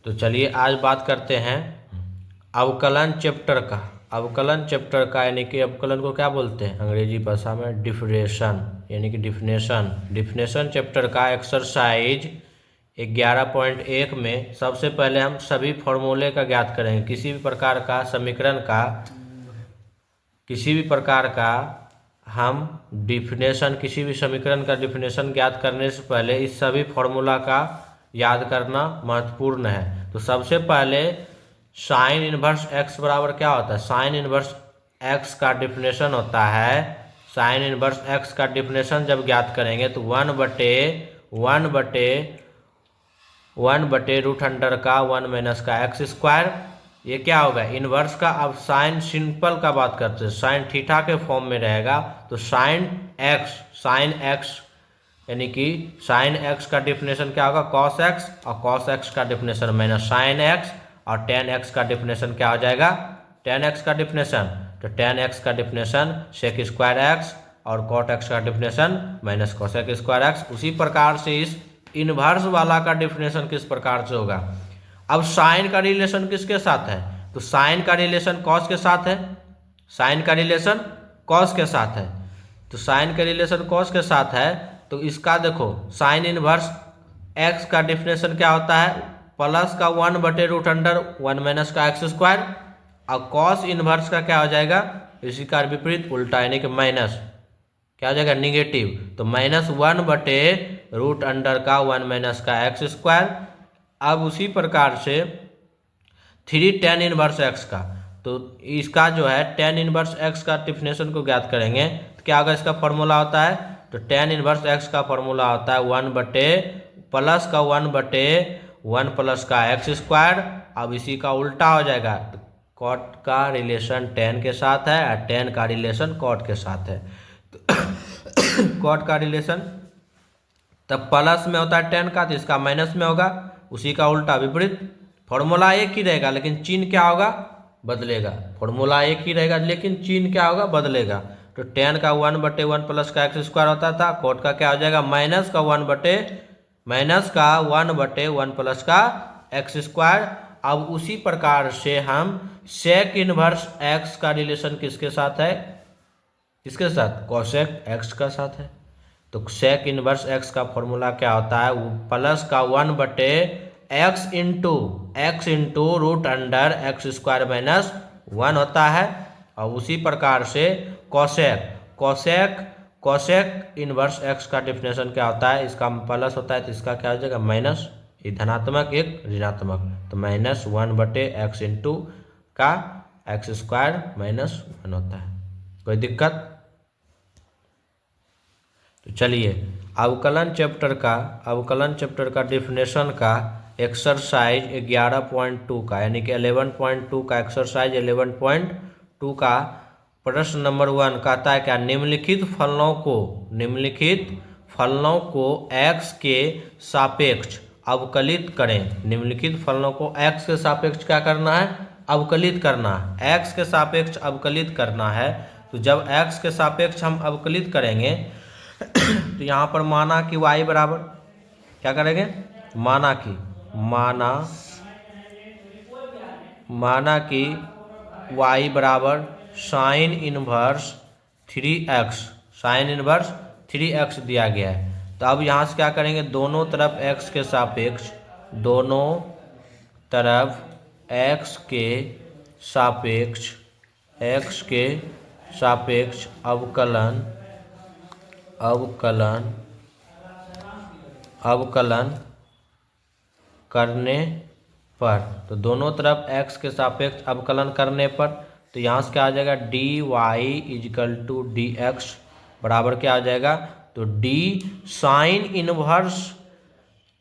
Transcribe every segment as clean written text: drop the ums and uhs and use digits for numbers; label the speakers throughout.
Speaker 1: तो चलिए आज बात करते हैं अवकलन चैप्टर का। अवकलन चैप्टर का यानी कि अवकलन को क्या बोलते हैं अंग्रेजी भाषा में? डिफरेंशन, यानी कि डिफिनेशन चैप्टर का एक्सरसाइज 11.1 में सबसे पहले हम सभी फॉर्मूले का ज्ञात करेंगे। किसी भी प्रकार का समीकरण का, किसी भी प्रकार का हम डिफिनेशन, किसी भी समीकरण का डिफिनेशन ज्ञात करने से पहले इस सभी फॉर्मूला का याद करना महत्वपूर्ण है। तो सबसे पहले साइन इनवर्स एक्स बराबर क्या होता है? साइन इनवर्स एक्स का डिफिनेशन होता है, साइन इनवर्स एक्स का डिफिनेशन जब ज्ञात करेंगे तो वन बटे रूट अंडर का 1 माइनस का एक्स स्क्वायर, ये क्या होगा? इनवर्स का। अब साइन सिंपल का बात करते हैं, साइन थीटा के फॉर्म में रहेगा तो साइन एक्स यानी कि साइन एक्स का डिफिनेशन क्या होगा? कॉस एक्स, और कॉस एक्स का डिफिनेशन माइनस साइन एक्स, और टेन एक्स का डिफिनेशन क्या हो जाएगा? टेन एक्स का डिफिनेशन, तो टेन एक्स का डिफिनेशन सेक स्क्वायर एक्स, और कॉट एक्स का definition minus cosec square x. उसी प्रकार से इस इनवर्स वाला का डिफिनेशन किस प्रकार से होगा? अब साइन का रिलेशन किसके साथ है? तो साइन का रिलेशन कॉस के साथ है, साइन का रिलेशन कॉस के साथ है। तो साइन का रिलेशन कॉस के साथ है तो इसका देखो साइन इनवर्स एक्स का डिफिनेशन क्या होता है? प्लस का 1 बटे रूट अंडर 1 माइनस का एक्स स्क्वायर, और कॉस इनवर्स का क्या हो जाएगा? इसी का विपरीत उल्टा यानी कि माइनस, क्या हो जाएगा? निगेटिव। तो माइनस 1 बटे रूट अंडर का 1 माइनस का एक्स स्क्वायर। अब उसी प्रकार से 3 टेन इनवर्स एक्स का, तो इसका जो है टेन इनवर्स एक्स का डिफिनेशन को ज्ञात करेंगे तो क्या होगा? इसका फॉर्मूला होता है, तो टेन इनवर्स एक्स का फॉर्मूला होता है 1 बटे प्लस का 1 बटे 1 प्लस का एक्स स्क्वायर। अब इसी का उल्टा हो जाएगा, तो कॉट का रिलेशन टेन के साथ है और टेन का रिलेशन कॉट के साथ है। तो कॉट का रिलेशन तब प्लस में होता है टेन का, तो इसका माइनस में होगा, उसी का उल्टा विपरीत। फॉर्मूला एक ही रहेगा लेकिन चिन्ह क्या होगा? बदलेगा। फॉर्मूला एक ही रहेगा लेकिन चिन्ह क्या होगा? बदलेगा। तो टेन का 1 बटे 1 प्लस का एक्स स्क्वायर होता था, कोट का क्या हो जाएगा? माइनस का 1 बटे 1 प्लस का एक्स स्क्वायर। अब उसी प्रकार से हम सेक इनवर्स एक्स का रिलेशन किसके साथ है? किसके साथ? कोसेक एक्स का साथ है। तो सेक इनवर्स एक्स का फॉर्मूला क्या होता है? वो प्लस का 1 बटे x into root under x square minus 1 होता है। और उसी प्रकार से कोसेक इनवर्स एक्स का डिफिनेशन क्या होता है? इसका प्लस होता है तो इसका क्या हो जाएगा? माइनस, ये धनात्मक एक ऋणात्मक, तो माइनस 1 बटे एक्स इंटू का एक्स स्क्वायर माइनस 1 होता है। कोई दिक्कत? तो चलिए अवकलन चैप्टर का डिफिनेशन का एक्सरसाइज 11.2 का यानी कि 11.2 का एक्सरसाइज 11.2 का प्रश्न नंबर 1 कहता है क्या? निम्नलिखित फलनों को x के सापेक्ष अवकलित करें। निम्नलिखित फलनों को x के सापेक्ष क्या करना है? अवकलित करना है। x के सापेक्ष अवकलित करना है। तो जब x के सापेक्ष हम अवकलित करेंगे तो यहाँ पर माना कि y बराबर क्या करेंगे? माना कि y बराबर साइन इनवर्स 3x दिया गया है। तो अब यहाँ से क्या करेंगे? दोनों तरफ x के सापेक्ष अवकलन करने पर, तो दोनों तरफ x के सापेक्ष अवकलन करने पर, तो यहाँ से क्या आ जाएगा? dy equal to d x बराबर क्या आ जाएगा? तो d साइन इनवर्स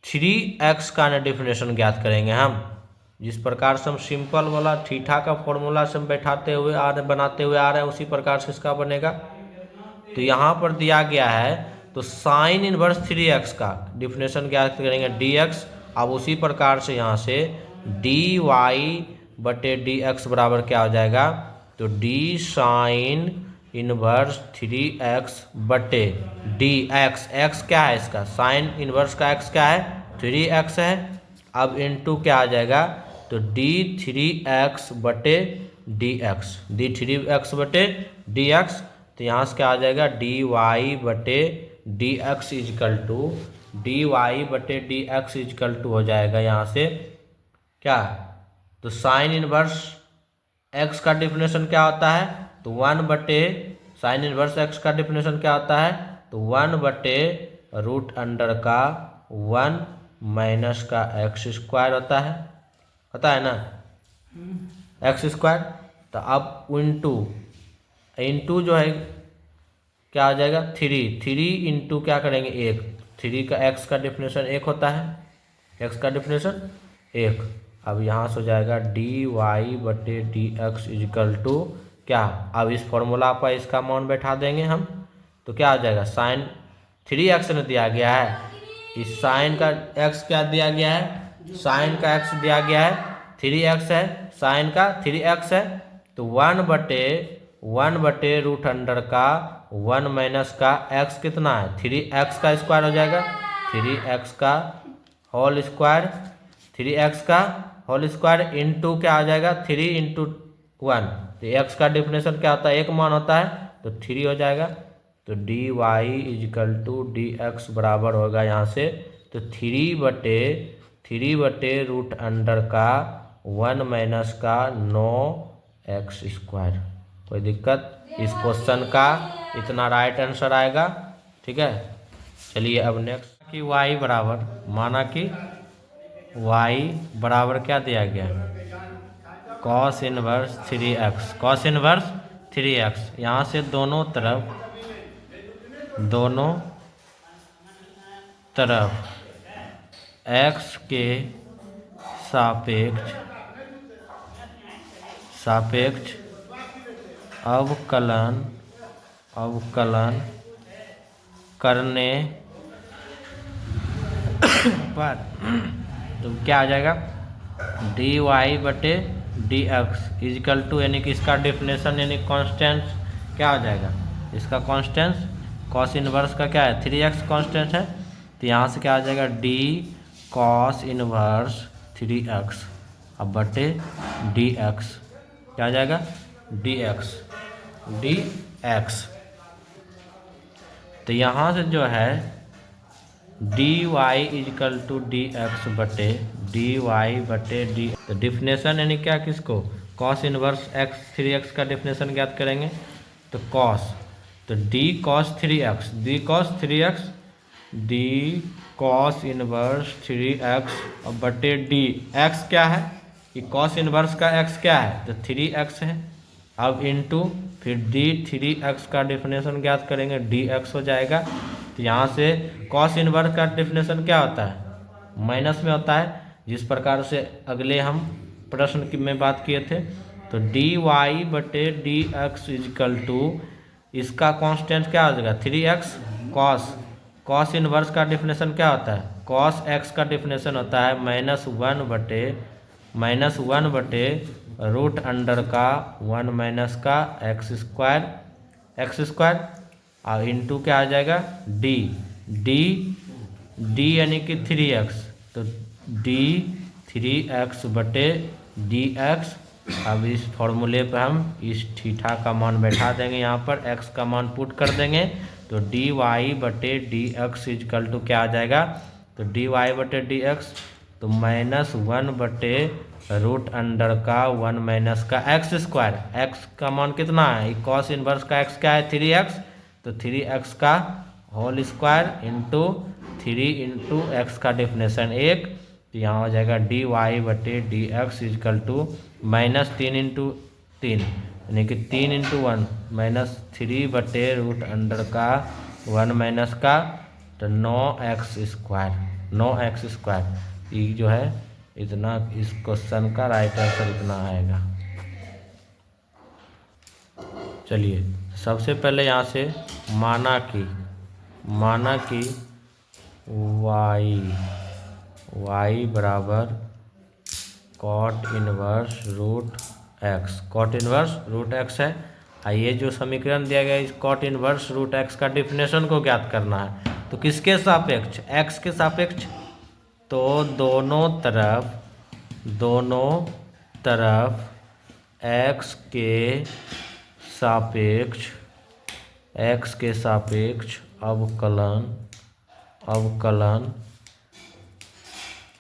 Speaker 1: 3x का डेफिनेशन ज्ञात करेंगे हम। जिस प्रकार से हम सिंपल वाला थीटा का फॉर्मूला से हम बनाते हुए आ रहे हैं उसी प्रकार से इसका बनेगा। तो यहाँ पर दिया गया है तो साइन इनवर्स 3x का डिफिनेशन ज्ञात करेंगे dx। अब उसी प्रकार से यहाँ से dy बटे dx बराबर क्या हो जाएगा? तो d साइन इनवर्स 3x बटे dx। x क्या है इसका? साइन इनवर्स का x क्या है? 3x है। अब इनटू क्या आ जाएगा, तो d3x बटे dx, d3x बटे dx। तो यहाँ से क्या आ जाएगा, dy बटे dx इजकल टू dy बटे dx इजकल टू हो जाएगा यहाँ से क्या, तो साइन इनवर्स x का डिफिनेशन क्या होता है, तो 1 बटे साइन इनवर्स x का डिफिनेशन क्या होता है, तो 1 बटे रूट अंडर का 1 माइनस का एक्स स्क्वायर होता है ना, एक्स स्क्वायर। तो अब इंटू जो है क्या आ जाएगा, 3 इंटू क्या करेंगे 1, 3 का एक्स का डिफिनेशन 1 होता है, एक्स का डिफिनेशन 1। अब यहाँ से हो जाएगा dy बटे डी एक्स इजिकल टू क्या, अब इस फॉर्मूला पर इसका मान बैठा देंगे हम, तो क्या आ जाएगा, साइन 3x ने दिया गया है, इस साइन का x क्या दिया गया है, साइन का x दिया गया है 3x है, साइन का 3x है, तो 1 बटे रूट अंडर का 1 माइनस का x कितना है, 3x का स्क्वायर हो जाएगा, 3x का होल स्क्वायर, 3x का होल स्क्वायर इंटू क्या आ जाएगा, 3 इंटू 1, तो x का डिफिनेशन क्या होता है, एक मान होता है, तो 3 हो जाएगा। तो dy equal to d x बराबर होगा यहाँ से, तो 3 बटे रूट अंडर का 1 माइनस का 9x स्क्वायर। कोई दिक्कत, इस क्वेश्चन का इतना राइट आंसर आएगा। ठीक है, चलिए अब नेक्स्ट कि y बराबर, माना कि y बराबर क्या दिया गया है, cos inverse 3x, cos inverse 3x। यहाँ से दोनों तरफ x के सापेक्ष अवकलन करने पर तो क्या आ जाएगा, dy बटे डी एक्स इजिकल टू, यानी कि इसका डिफिनेशन यानी कॉन्स्टेंट क्या हो जाएगा, इसका कॉन्स्टेंट कॉस इनवर्स का क्या है 3x कॉन्स्टेंट है, तो यहाँ से क्या आ जाएगा d कॉस इनवर्स 3x अब बटे dx, क्या आ जाएगा dx। तो यहाँ से जो है dy equal to d x बटे डी, तो डिफिनेशन यानी क्या, किसको, कॉस इनवर्स x 3x का डिफिनेशन ज्ञात करेंगे, तो कॉस, तो d cos 3x, D cos inverse 3x और बटे डी, x क्या है, कि कॉस इनवर्स का x क्या है, तो 3x है। अब इनटू फिर d 3x का डिफिनेशन ज्ञात करेंगे, dx हो जाएगा। तो यहाँ से कॉस इनवर्स का डिफिनेशन क्या होता है, माइनस में होता है, जिस प्रकार से अगले हम प्रश्न की में बात किए थे। तो dy बटे डी एक्स इजिकल टू, इसका कांस्टेंट क्या हो जाएगा 3x कॉस इनवर्स का डिफिनेशन क्या होता है, कॉस x का डिफिनेशन होता है -1 बटे रूट अंडर का 1 माइनस का एक्स स्क्वायर और इंटू क्या आ जाएगा डी यानी कि 3x, तो d 3x बटे dx। अब इस फॉर्मूले पर हम इस थीटा का मान बैठा देंगे, यहाँ पर x का मान पुट कर देंगे, तो dy बटे dx इजकल टू क्या आ जाएगा, तो dy बटे dx, तो -1 बटे रूट अंडर का 1 माइनस का एक्स स्क्वायर, x का मान कितना है, कॉस इनवर्स का x क्या है 3x, तो 3x का whole square into 3 into x का डिफिनेशन 1, तो यहाँ हो जाएगा dy बटे D x equal to -3 into 3 यानी कि 3 इंटू 1 -3 बटे रूट अंडर का 1 माइनस का, तो 9x स्क्वायर। ये जो है इतना, इस क्वेश्चन का राइट आंसर इतना आएगा। चलिए सबसे पहले यहाँ से माना कि y बराबर कॉट इनवर्स रूट x है। ये जो समीकरण दिया गया है इस कॉट इनवर्स रूट x का डिफिनेशन को ज्ञात करना है, तो किसके सापेक्ष, x के सापेक्ष तो दोनों तरफ x के सापेक्ष अवकलन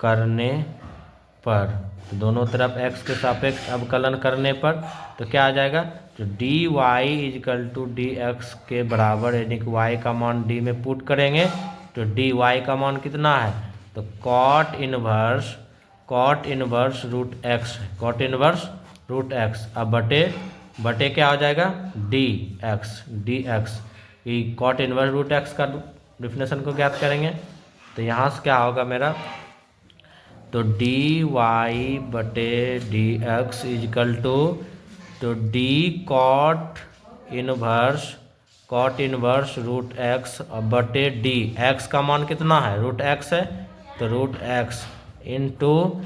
Speaker 1: करने पर, दोनों तरफ x के सापेक्ष अवकलन करने पर तो क्या आ जाएगा, तो dy equal to d x के बराबर, यानी कि y का मान d में पुट करेंगे तो dy का मान कितना है, तो कॉट इनवर्स रूट एक्स अब बटे क्या हो जाएगा, dx ये कॉट इनवर्स रूट एक्स का डिफिनेशन को ज्ञात करेंगे। तो यहाँ से क्या होगा मेरा, तो dy बटे डी एक्स इजकल टू, तो d cot inverse root x बटे डी, एक्स का मान कितना है, रूट एक्स है, तो root x into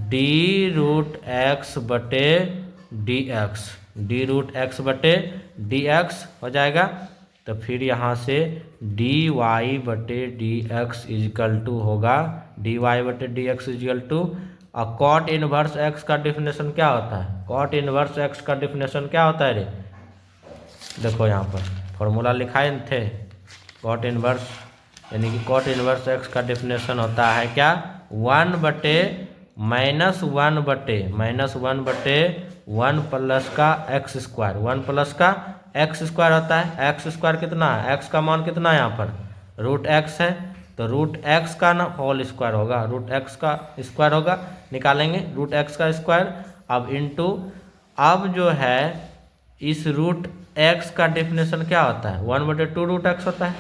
Speaker 1: d root x बटे डी एक्स बटे डी एक्स हो जाएगा। तो फिर यहाँ से dy बटे डी एक्स इजकल टू होगा, dy बटे डी एक्स इजकल टू, और कॉट इनवर्स एक्स का डिफिनेशन क्या होता है, कॉट इनवर्स एक्स का डिफिनेशन क्या होता है रे, देखो यहाँ पर फॉर्मूला लिखाए थे, कॉट इनवर्स यानी कि कॉट इनवर्स एक्स का डिफिनेशन होता है क्या, वन बटे वन प्लस का एक्स स्क्वायर, होता है, एक्स स्क्वायर कितना है, एक्स का मान कितना है यहाँ पर, रूट एक्स है, तो रूट एक्स का ना होल स्क्वायर होगा, रूट एक्स का स्क्वायर होगा, निकालेंगे रूट एक्स का स्क्वायर, अब इंटू, अब जो है इस रूट एक्स का डेफिनेशन क्या होता है, 1/2 रूट एक्स होता है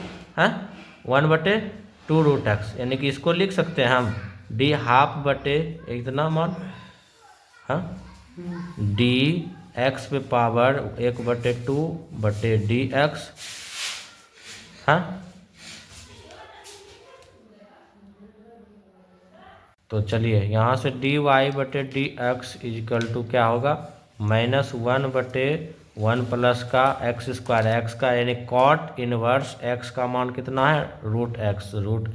Speaker 1: 1/2 रूट एक्स, यानी कि इसको लिख सकते हैं हम डी हाफ बटे इतना मान, हाँ डी एक्स पे पावर 1/2 बटे डी एक्स, हाँ तो चलिए यहाँ से डी वाई बटे डी एक्स इजकल टू क्या होगा, -1/1 प्लस का एक्स स्क्वायर, एक्स का यानी कॉट इनवर्स एक्स का मान कितना है, रूट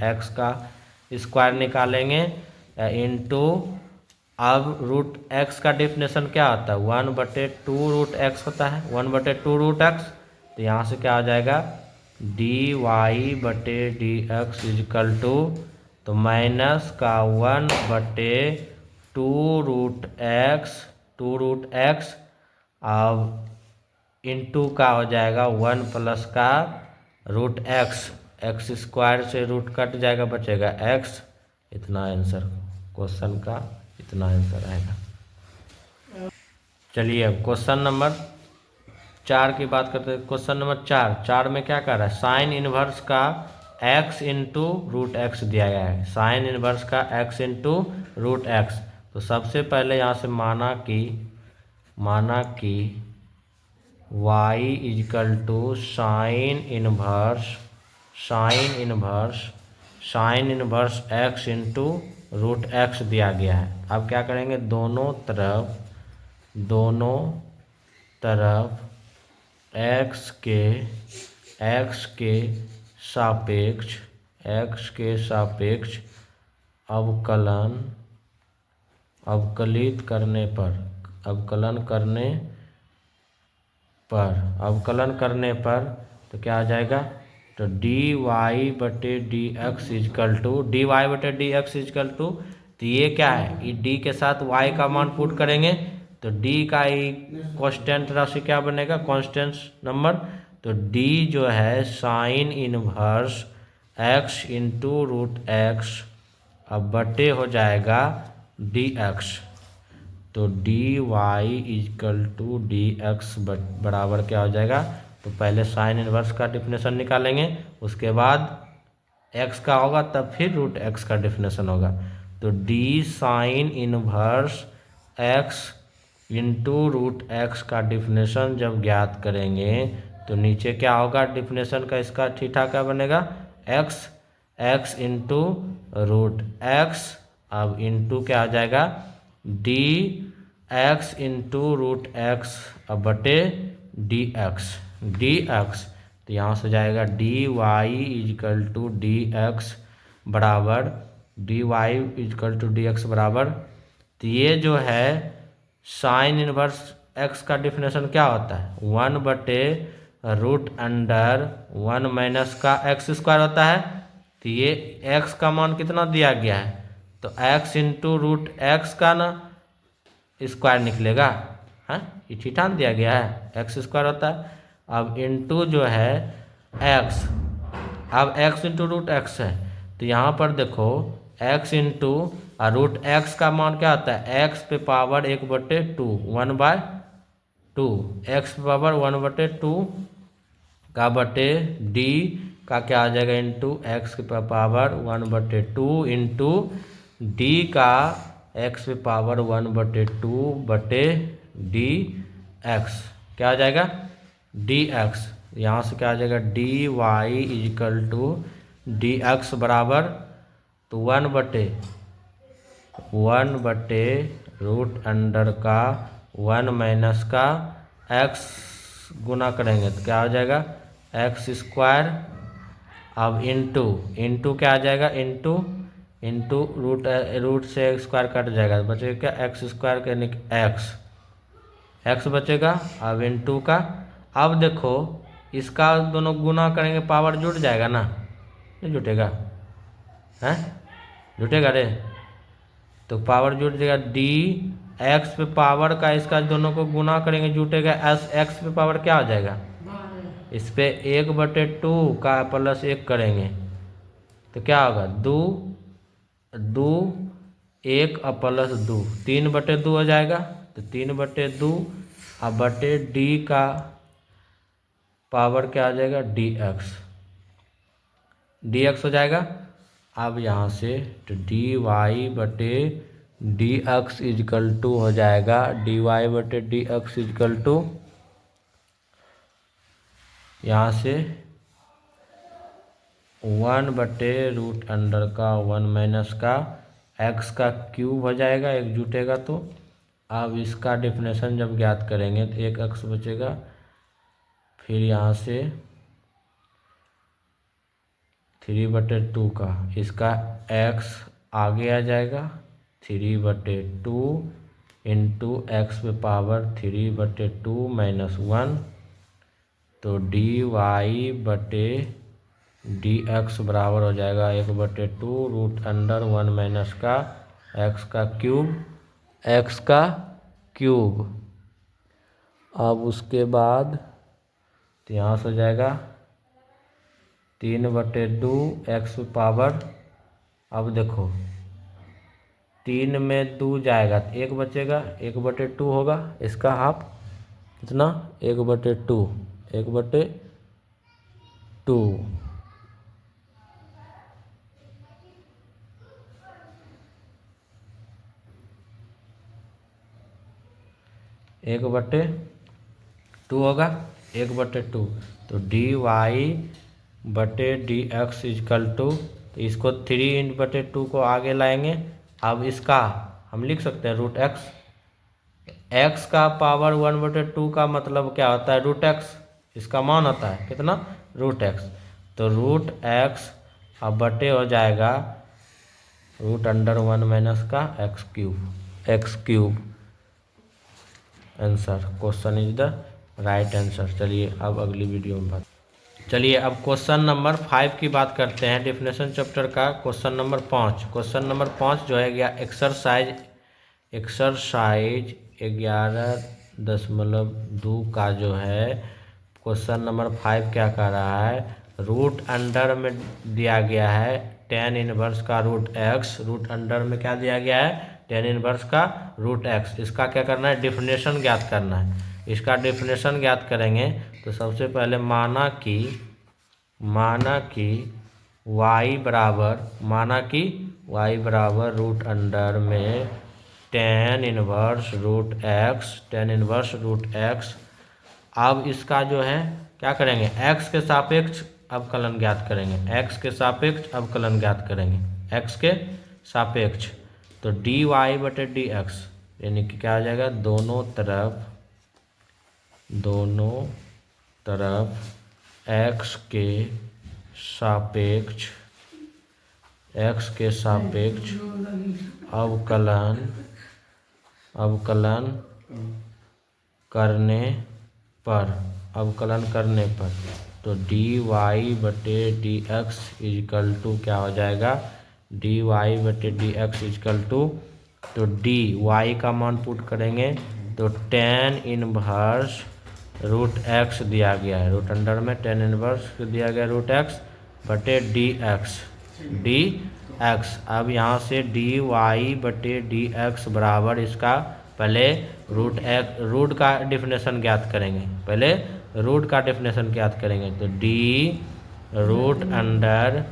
Speaker 1: एक्स का स्क्वायर निकालेंगे इंटू, अब रूट एक्स का डेफिनेशन क्या होता है, 1/2 रूट एक्स होता है, 1/2 रूट एक्स, तो यहाँ से क्या आ जाएगा, डी वाई बटे डी एक्स इजकल टू, तो माइनस का 1/2 रूट एक्स, अब इंटू का हो जाएगा 1 प्लस का रूट एक्स स्क्वायर से रूट कट जाएगा, बचेगा एक्स, इतना आंसर क्वेश्चन का, इतना आंसर आएगा। चलिए अब क्वेश्चन नंबर 4 की बात करते हैं। क्वेश्चन नंबर 4 में क्या कर रहा है, साइन इनवर्स का x इंटू रूट एक्स दिया गया है, साइन इनवर्स का x इंटू रूट एक्स। तो सबसे पहले यहाँ से माना कि y equal to sine inverse x into root x दिया गया है। अब क्या करेंगे, दोनों तरफ x के सापेक्ष अवकलित करने पर तो क्या आ जाएगा, तो dy बटे डी एक्स इजकल टू, तो ये क्या है, ये d के साथ y का मान पुट करेंगे तो d का ही कांस्टेंट राशि क्या बनेगा, कांस्टेंट नंबर, तो d जो है sine inverse x into root x, अब बटे हो जाएगा dx, तो dy इजकल टू dx बराबर क्या हो जाएगा, तो पहले साइन इनवर्स का डिफिनेशन निकालेंगे, उसके बाद x का होगा तब फिर रूट x का डिफिनेशन होगा, तो d sine inverse x into root x का डिफिनेशन जब ज्ञात करेंगे तो नीचे क्या होगा, डिफिनेशन का इसका थीटा क्या बनेगा, x इंटू रूट एक्स, अब इंटू क्या आ जाएगा, d x into root x अब बटे डी एक्स, तो यहाँ से जाएगा dy equal to d x बराबर d y equal to d x बराबर, तो ये जो है साइन इनवर्स एक्स का डिफिनेशन क्या होता है, 1/√1 माइनस का एक्स स्क्वायर होता है। तो ये एक्स का मान कितना दिया गया है, तो एक्स इंटू रूट एक्स का ना स्क्वायर निकलेगा, हाँ ये थीटा दिया गया है, एक्स स्क्वायर होता है। अब इंटू जो है एक्स, अब एक्स इंटू रूट एक्स है, तो यहाँ पर देखो एक्स इंटू रूट एक्स का मान क्या होता है, एक्स पे पावर 1/2, 1/2, एक्स पे पावर 1/2 का बटे डी का क्या आ जाएगा, इंटू एक्स के पावर 1/2 इंटू डी का एक्स पे पावर 1/2 बटे डी एक्स, क्या आ जाएगा डी एक्स। यहाँ से क्या आ जाएगा, d y equal to d x बराबर, तो 1/√1 माइनस का एक्स गुना करेंगे तो क्या हो जाएगा एक्स स्क्वायर। अब इंटू क्या आ जाएगा, इंटू रूट से स्क्वायर कट जाएगा, तो बचेगा क्या एक्स स्क्वायर के एक्स बचेगा। अब इंटू का, अब देखो इसका दोनों गुना करेंगे पावर जुड़ जाएगा ना, नहीं जुटेगा, हैं जुटेगा रे, तो पावर जुट जाएगा, डी एक्स पे पावर का इसका दोनों को गुना करेंगे जुटेगा, एस एक्स पे पावर क्या हो जाएगा, इस पे 1/2 का प्लस 1 करेंगे तो क्या होगा, 2 1 और प्लस 2 3/2 हो जाएगा, तो 3/2 अब बटे डी का पावर क्या आ जाएगा, डी एक्स हो जाएगा। अब यहाँ से तो डी वाई बटे डी एक्स इजकल टू हो जाएगा, डी वाई बटे डी एक्स इजकल टू, यहाँ से 1/√1 माइनस का एक्स का क्यूब हो जाएगा, एक जुटेगा तो। अब इसका डिफिनेशन जब ज्ञात करेंगे तो एक एक्स बचेगा, फिर यहाँ से 3/2 का इसका एक्स आगे आ जाएगा, 3/2 इंटू एक्स पे पावर 3/2 माइनस 1, तो डी वाई बटे डी एक्स बराबर हो जाएगा 1/2√1 माइनस का एक्स का क्यूब। अब उसके बाद तो यहाँ से हो जाएगा 3/2 एक्स पावर, अब देखो 3 में 2 जाएगा तो 1 बचेगा, 1/2 होगा, इसका हाफ कितना 1/2, 1/2 1/2 होगा, 1/2, तो डी वाई बटे डी एक्स इजकल टू, तो इसको 3/2 को आगे लाएंगे। अब इसका हम लिख सकते हैं एक्स का पावर 1/2 का मतलब क्या होता है, √x, इसका मान होता है कितना √x, तो √x अब बटे हो जाएगा √1 माइनस का x cube. Answer, question is the right answer. चलिए अब अगली वीडियो में चलिए अब क्वेश्चन नंबर 5 की बात करते हैं, डिफिनेशन चैप्टर का क्वेश्चन नंबर 5। क्वेश्चन नंबर 5 जो है गया एक्सरसाइज 11.2 का जो है क्वेश्चन नंबर 5 क्या कह रहा है, रूट अंडर में दिया गया है tan इनवर्स का √x, रूट अंडर में क्या दिया गया है tan इनवर्स का √x, इसका क्या करना है डिफिनेशन ज्ञात करना है। इसका डिफिनेशन ज्ञात करेंगे तो सबसे पहले माना कि y बराबर रूट अंडर में tan इनवर्स √x। अब इसका जो है क्या करेंगे, x के सापेक्ष अवकलन ज्ञात करेंगे, x के सापेक्ष, तो डी वाई बटे डी एक्स, यानी कि क्या आ जाएगा दोनों तरफ x के सापेक्ष x के सापेक्ष अवकलन करने पर तो dy बटे डी एक्स इजकल टू क्या हो जाएगा, dy बटे डी एक्स इजकल टू, तो डी वाई का मान पुट करेंगे तो tan इनवर्स रूट एक्स दिया गया है, रूट अंडर में tan इनवर्स दिया गया रूट एक्स बटे डी एक्स। अब यहाँ से डी वाई बटे डी एक्स बराबर इसका पहले रूट का डिफिनेशन ज्ञात करेंगे, तो d root under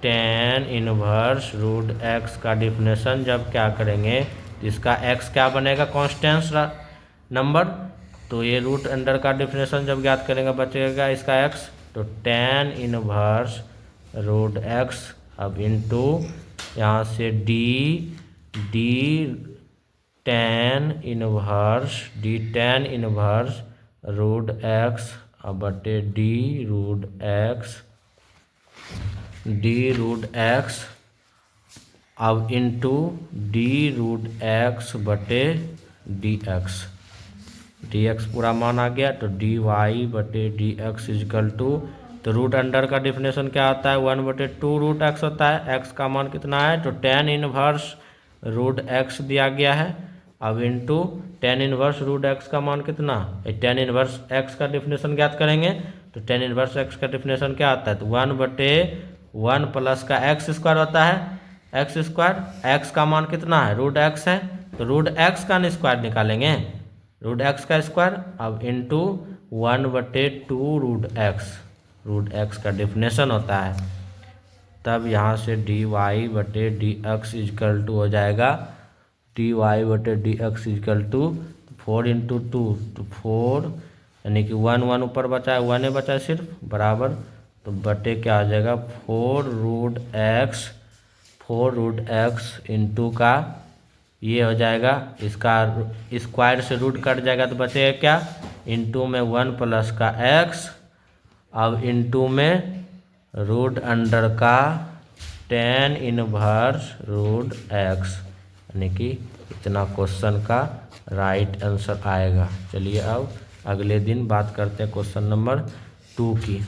Speaker 1: tan inverse root x का डिफिनेशन जब क्या करेंगे तो इसका x क्या बनेगा, कॉन्स्टेंट नंबर, तो ये रूट अंडर का डिफिनेशन जब ज्ञात करेंगे बचेगा इसका x, तो tan इनवर्स रूट x अब इनटू यहाँ से d tan inverse root x अब बटे डी रूट x अब इनटू डी रूट x बटे डी एक्स पूरा मान आ गया, तो डी वाई बटे डी एक्स इजकल टू, तो रूट अंडर का डिफिनेशन क्या होता है 1/2 रूट एक्स होता है, x का मान कितना है तो tan इनवर्स रूट x दिया गया है, अब into tan inverse root x का मान कितना, tan इनवर्स x का डिफिनेशन ज्ञात करेंगे, तो tan इनवर्स x का डिफिनेशन क्या आता है तो 1/1 प्लस का एक्स स्क्वायर होता है, x का मान कितना है रूट x है, तो रूट x का स्क्वायर निकालेंगे, रूट x का स्क्वायर अब इनटू 1/2 रूट x का डिफिनेशन होता है, तब यहाँ से डी वाई बटे डी एक्स इजकल टू हो जाएगा, डी वाई बटे डी एक्स इजकल टू 4 × 2 तो 4 यानी कि 1 ऊपर बचा है, 1 बचा है सिर्फ बराबर, तो बटे क्या हो जाएगा 4 रूट एक्स इंटू का ये हो जाएगा, इसका स्क्वायर से रूट कट जाएगा तो बचेगा क्या, इंटू में 1 प्लस का x अब इंटू में रूट अंडर का tan इनवर्स रूट x, यानी कि इतना क्वेश्चन का राइट आंसर आएगा। चलिए अब अगले दिन बात करते हैं क्वेश्चन नंबर 2 की।